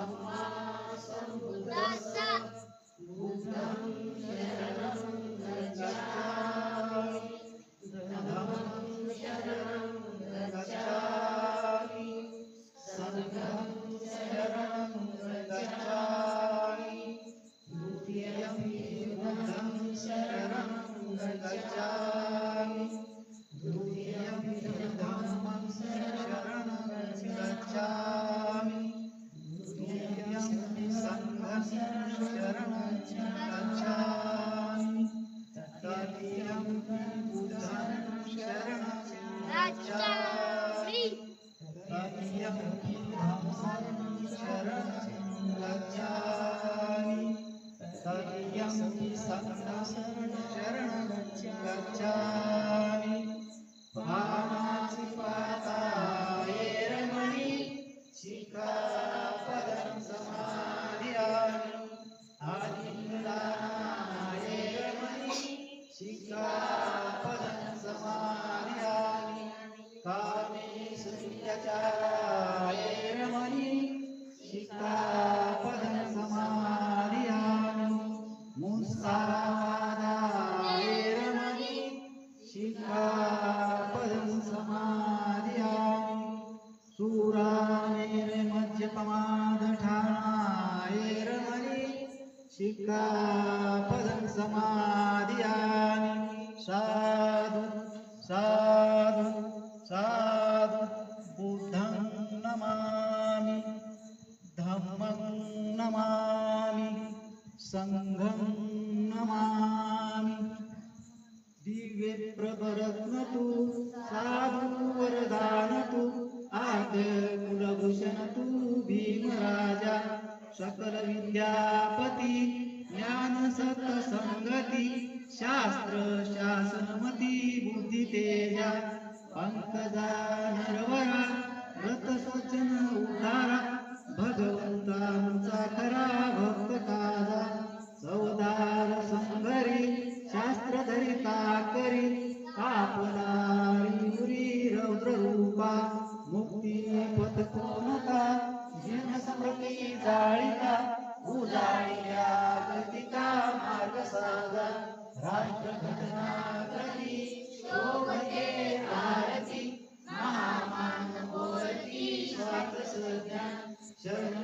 सम्मा सम्बुद्धस्स बुद्धं शरणं गच्छामि धम्मं शरणं गच्छामि संघं शरणं गच्छामि द्वितीयं बुद्धं शरणं गच्छामि द्वितीयं धम्मं शरणं गच्छामि द्वितीयं संघं शरणं गच्छामि तृतीयं बुद्धं शरणं गच्छामि तृतीयं धम्मं शरणं गच्छामि तृतीयं संघं शरणं गच्छामि पाणातिपातायैर्मणि शिखापदं समादियामि आदिन्दानायैर्मणि शिखापदं समादियामि कामेषु शिखापदं समादियामि मुसावादायैर्मणि शिखापदं समादियामि सूरामेर्मध्यपमादठानायैर्मणि शिखापदं समादियामि साधु साधु साधु बुद्धं नमामि धम्मं नमामि संघं नमामि दिव्यप्रभरत्नतु साधुवरदानतु आद्यकुलभूषणतु भीमराजा सकलविद्यापति ज्ञानसत्संगति शास्त्र शासनमती बुद्धितेजा पंकजा नरवरा व्रतसज्जन उद्धारा भगवंतांचा खरा भक्त काजा चौदार संगरी शास्त्रधरिता करी कापलारी रौद्र रूपा मुक्ती पथ कोणता जीवन समृद्धी जाळीता उजाळीया गतिका मार्ग साधा राष्ट्र घटना प्रती शोभते आरती महामान बोलती स्वार्थ सज्ञान शरण